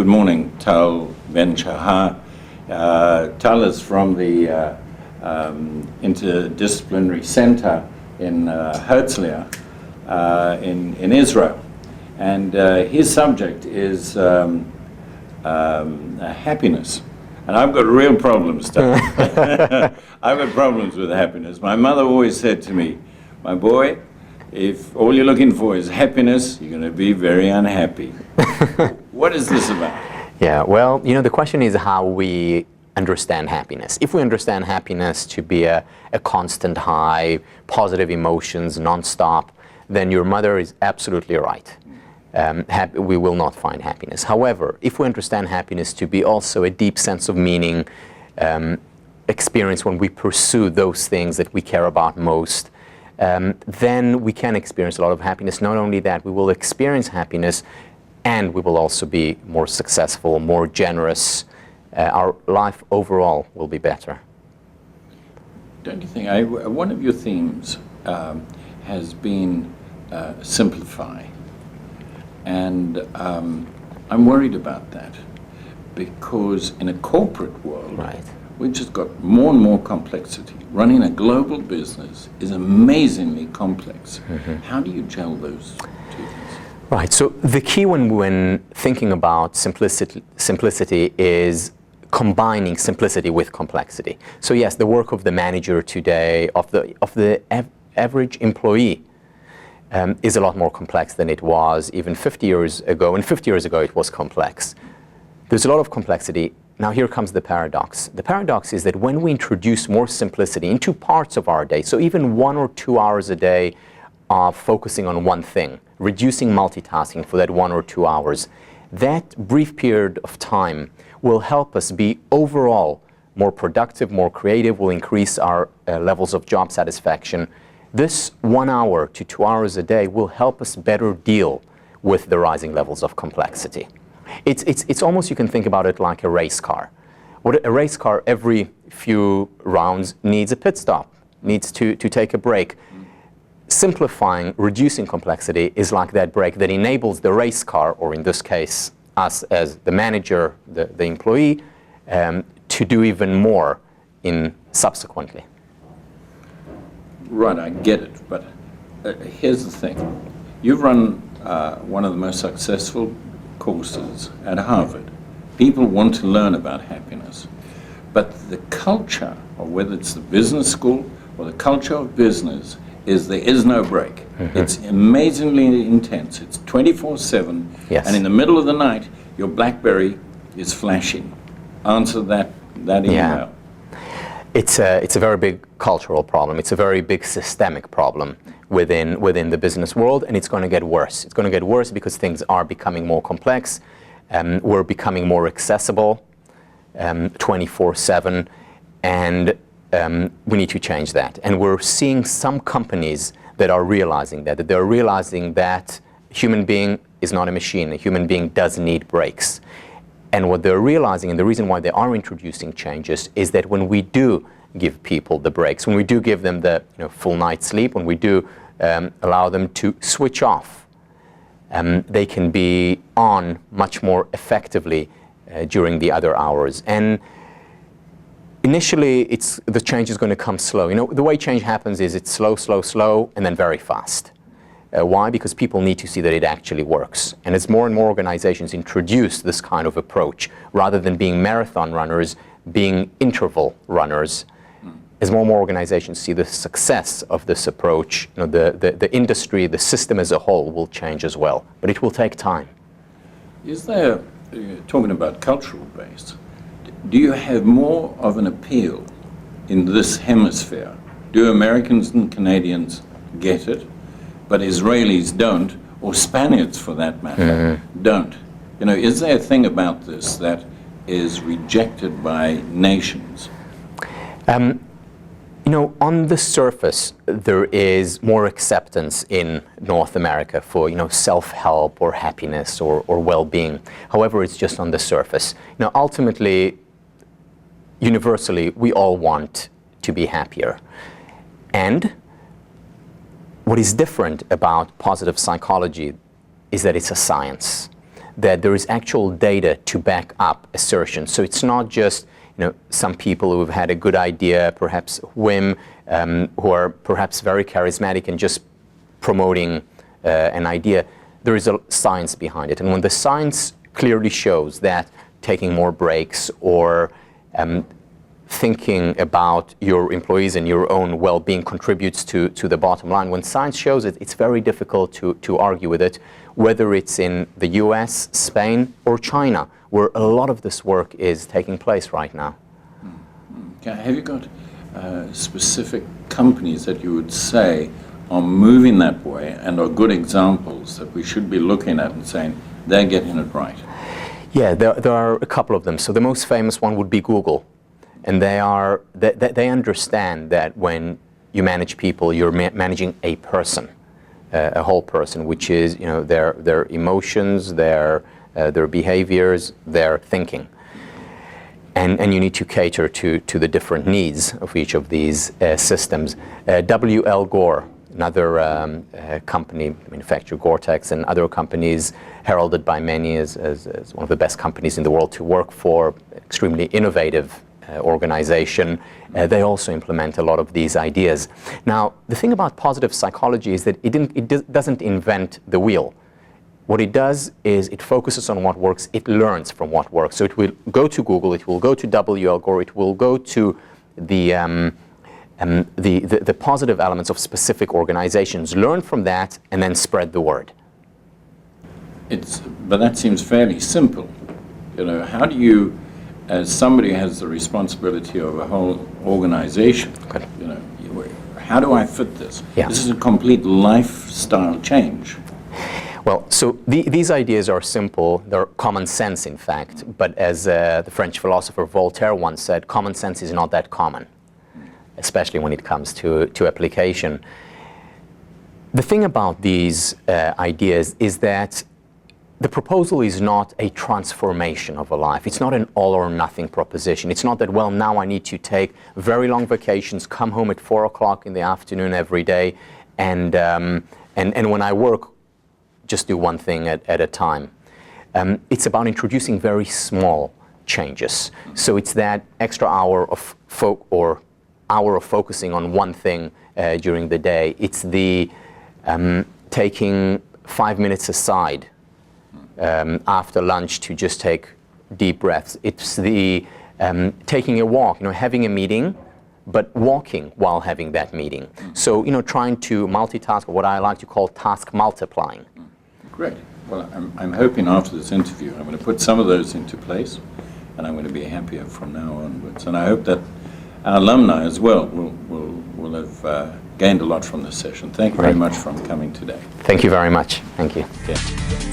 Good morning, Tal Ben-Shahar. Tal is from the Interdisciplinary Center in Herzliya in Israel. And his subject is happiness. And I've got real problems, Tal. I've got problems with happiness. My mother always said to me, my boy, if all you're looking for is happiness, you're going to be very unhappy. What is this about? Yeah, well, you know, the question is how we understand happiness. If we understand happiness to be a constant high, positive emotions, non-stop, then your mother is absolutely right. We will not find happiness. However, if we understand happiness to be also a deep sense of meaning, experience when we pursue those things that we care about most, then we can experience a lot of happiness. Not only that, we will experience happiness and we will also be more successful, more generous. Our life overall will be better. Don't you think? One of your themes has been simplify. And I'm worried about that because in a corporate world, right, we've just got more and more complexity. Running a global business is amazingly complex. Mm-hmm. How do you gel those two things? Right, so the key when thinking about simplicity is combining simplicity with complexity. So yes, the work of the manager today, of the average employee, is a lot more complex than it was even 50 years ago. And 50 years ago, it was complex. There's a lot of complexity. Now here comes the paradox. The paradox is that when we introduce more simplicity into parts of our day, so even 1 or 2 hours a day of focusing on one thing, reducing multitasking for that 1 or 2 hours, that brief period of time will help us be overall more productive, more creative, will increase our levels of job satisfaction. This 1 hour to 2 hours a day will help us better deal with the rising levels of complexity. It's almost, you can think about it like a race car. What a race car, every few rounds needs a pit stop, needs to take a break. Simplifying, reducing complexity is like that brake that enables the race car, or in this case, us as the manager, the employee, to do even more subsequently. Right, I get it, but here's the thing. You've run one of the most successful courses at Harvard. People want to learn about happiness, but the culture, or whether it's the business school or the culture of business, is there is no break. Mm-hmm. It's amazingly intense. It's 24/7, yes. And in the middle of the night, your BlackBerry is flashing. Answer that email. Yeah. It's a very big cultural problem. It's a very big systemic problem within the business world, and it's going to get worse. It's going to get worse because things are becoming more complex. We're becoming more accessible 24/7, and we need to change that. And we're seeing some companies that are realizing that they're realizing that a human being is not a machine. A human being does need breaks. And what they're realizing, and the reason why they are introducing changes, is that when we do give people the breaks, when we do give them the full night's sleep, when we do allow them to switch off, they can be on much more effectively during the other hours. And initially, the change is going to come slow. The way change happens is it's slow, slow, slow, and then very fast. Why? Because people need to see that it actually works. And as more and more organizations introduce this kind of approach, rather than being marathon runners, being interval runners, as more and more organizations see the success of this approach, the industry, the system as a whole will change as well. But it will take time. Is there, talking about cultural base, do you have more of an appeal in this hemisphere? Do Americans and Canadians get it? But Israelis don't, or Spaniards for that matter, don't. Is there a thing about this that is rejected by nations? On the surface, there is more acceptance in North America for, self-help or happiness or well-being. However, it's just on the surface. Ultimately, universally, we all want to be happier. And what is different about positive psychology is that it's a science. that there is actual data to back up assertions. So it's not just some people who have had a good idea, perhaps whim, who are perhaps very charismatic and just promoting an idea. There is a science behind it. And when the science clearly shows that taking more breaks or thinking about your employees and your own well-being contributes to the bottom line, when science shows it, it's very difficult to argue with it, whether it's in the US, Spain, or China, where a lot of this work is taking place right now. Okay. Have you got specific companies that you would say are moving that way and are good examples that we should be looking at and saying they're getting it right? Yeah, there are a couple of them. So the most famous one would be Google. And they understand that when you manage people, you're managing a person, a whole person, which is their emotions, their behaviors, their thinking. And you need to cater to the different needs of each of these systems. W.L. Gore, another company, manufacturer Gore-Tex, and other companies heralded by many as one of the best companies in the world to work for, extremely innovative organization. They also implement a lot of these ideas. Now, the thing about positive psychology is that it doesn't invent the wheel. What it does is it focuses on what works, it learns from what works. So it will go to Google, it will go to W.L. Gore, it will go to the positive elements of specific organizations, learn from that, and then spread the word. But that seems fairly simple. How do you, as somebody who has the responsibility of a whole organization, Okay. How do I fit this? Yeah. This is a complete lifestyle change. Well, so these ideas are simple. They're common sense, in fact. But as the French philosopher Voltaire once said, common sense is not that common, especially when it comes to application. The thing about these ideas is that the proposal is not a transformation of a life. It's not an all or nothing proposition. It's not that, well, now I need to take very long vacations, come home at 4 o'clock in the afternoon every day, and when I work, just do one thing at a time. It's about introducing very small changes. So it's that extra hour of focusing on one thing during the day. It's the taking 5 minutes aside after lunch to just take deep breaths. It's the taking a walk, having a meeting, but walking while having that meeting. So, trying to multitask, or what I like to call task multiplying. Great. Well, I'm hoping after this interview I'm going to put some of those into place, and I'm going to be happier from now onwards. And I hope that our alumni as well will have gained a lot from this session. Thank you very much for coming today. Thank you very much. Thank you. Okay.